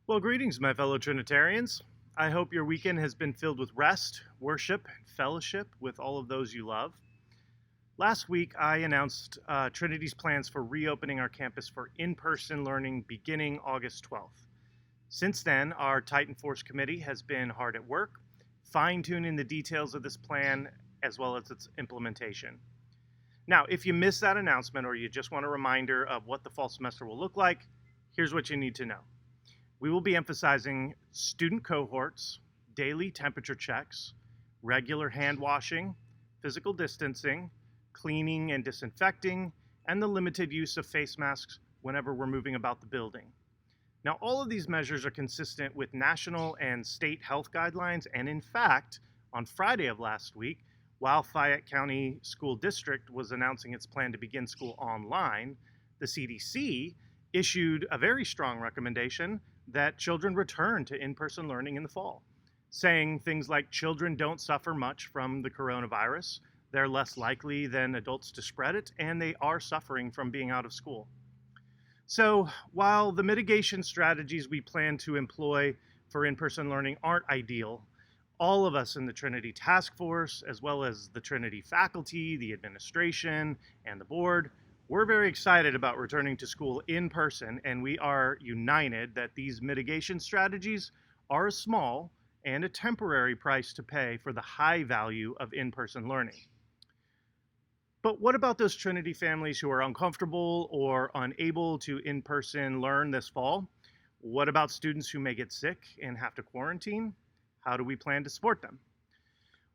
Well, greetings, my fellow Trinitarians. I hope your weekend has been filled with rest, worship, and fellowship with all of those you love. Last week, I announced Trinity's plans for reopening our campus for in person learning beginning August 12th. Since then, our Titan Force Committee has been hard at work, fine tuning the details of this plan as well as its implementation. Now, if you missed that announcement or you just want a reminder of what the fall semester will look like, here's what you need to know. We will be emphasizing student cohorts, daily temperature checks, regular hand washing, physical distancing, cleaning and disinfecting, and the limited use of face masks whenever we're moving about the building. Now, all of these measures are consistent with national and state health guidelines, and in fact, on Friday of last week, while Fayette County School District was announcing its plan to begin school online, the CDC issued a very strong recommendation that children return to in-person learning in the fall, saying things like children don't suffer much from the coronavirus, they're less likely than adults to spread it, and they are suffering from being out of school. So while the mitigation strategies we plan to employ for in-person learning aren't ideal, all of us in the Trinity Task Force, as well as the Trinity faculty, the administration, and the board, we're very excited about returning to school in person, and we are united that these mitigation strategies are a small and a temporary price to pay for the high value of in-person learning. But what about those Trinity families who are uncomfortable or unable to in-person learn this fall? What about students who may get sick and have to quarantine? How do we plan to support them?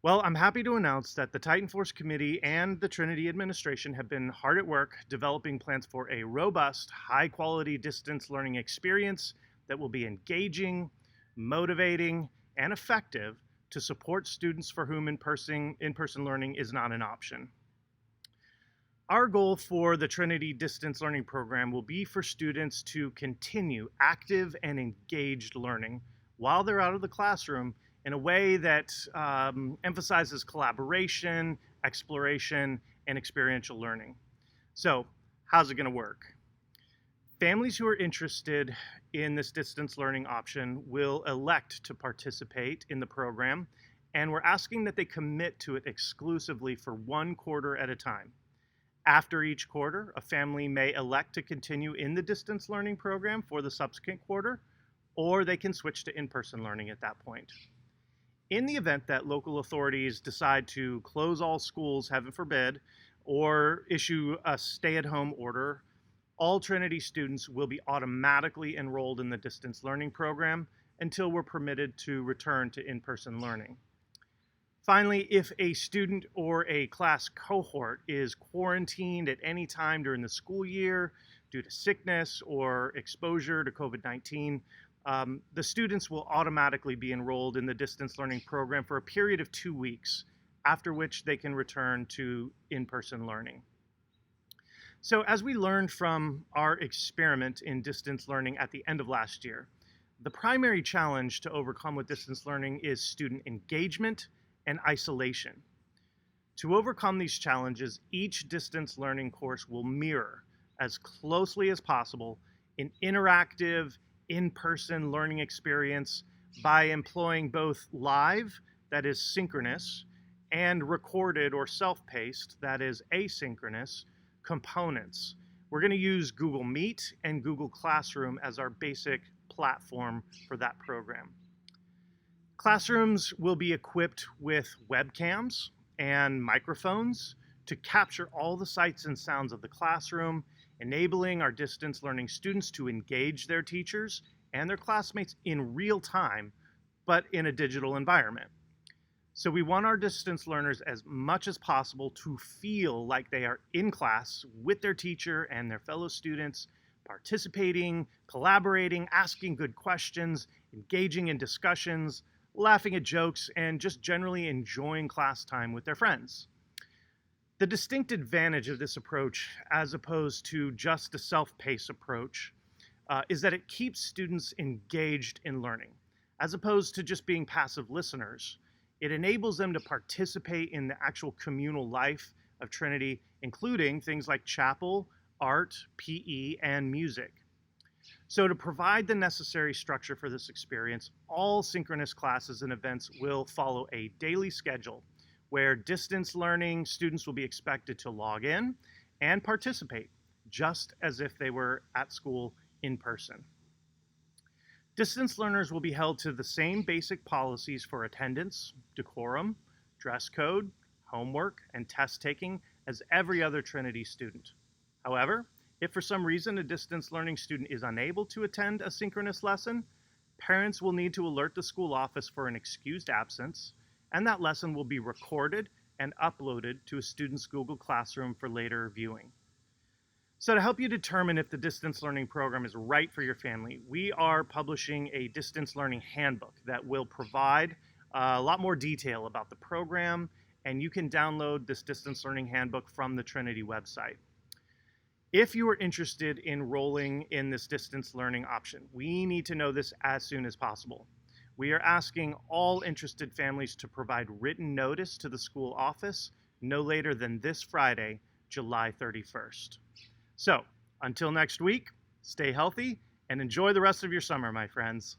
Well, I'm happy to announce that the Titan Force Committee and the Trinity administration have been hard at work developing plans for a robust, high-quality distance learning experience that will be engaging, motivating, and effective to support students for whom in-person learning is not an option. Our goal for the Trinity Distance Learning Program will be for students to continue active and engaged learning while they're out of the classroom in a way that emphasizes collaboration, exploration, and experiential learning. So, how's it going to work? Families who are interested in this distance learning option will elect to participate in the program, and we're asking that they commit to it exclusively for 1 quarter at a time. After each quarter, a family may elect to continue in the distance learning program for the subsequent quarter, or they can switch to in-person learning at that point. In the event that local authorities decide to close all schools, heaven forbid, or issue a stay-at-home order, all Trinity students will be automatically enrolled in the distance learning program until we're permitted to return to in-person learning. Finally, if a student or a class cohort is quarantined at any time during the school year due to sickness or exposure to COVID-19, the students will automatically be enrolled in the distance learning program for a period of 2 weeks, after which they can return to in-person learning. So as we learned from our experiment in distance learning at the end of last year, the primary challenge to overcome with distance learning is student engagement and isolation. To overcome these challenges, each distance learning course will mirror as closely as possible an interactive, in-person learning experience by employing both live, that is synchronous, and recorded or self-paced, that is asynchronous, components. We're going to use Google Meet and Google Classroom as our basic platform for that program. Classrooms will be equipped with webcams and microphones to capture all the sights and sounds of the classroom, enabling our distance learning students to engage their teachers and their classmates in real time, but in a digital environment. So we want our distance learners as much as possible to feel like they are in class with their teacher and their fellow students, participating, collaborating, asking good questions, engaging in discussions, laughing at jokes, and just generally enjoying class time with their friends. The distinct advantage of this approach, as opposed to just a self-paced approach, is that it keeps students engaged in learning, as opposed to just being passive listeners. It enables them to participate in the actual communal life of Trinity, including things like chapel, art, PE, and music. So to provide the necessary structure for this experience, all synchronous classes and events will follow a daily schedule where distance learning students will be expected to log in and participate just as if they were at school in person. Distance learners will be held to the same basic policies for attendance, decorum, dress code, homework, and test taking as every other Trinity student. However, if for some reason a distance learning student is unable to attend a synchronous lesson, parents will need to alert the school office for an excused absence, and that lesson will be recorded and uploaded to a student's Google Classroom for later viewing. So to help you determine if the distance learning program is right for your family, we are publishing a distance learning handbook that will provide a lot more detail about the program, and you can download this distance learning handbook from the Trinity website. If you are interested in enrolling in this distance learning option, we need to know this as soon as possible. We are asking all interested families to provide written notice to the school office no later than this Friday, July 31st. So, until next week, stay healthy and enjoy the rest of your summer, my friends.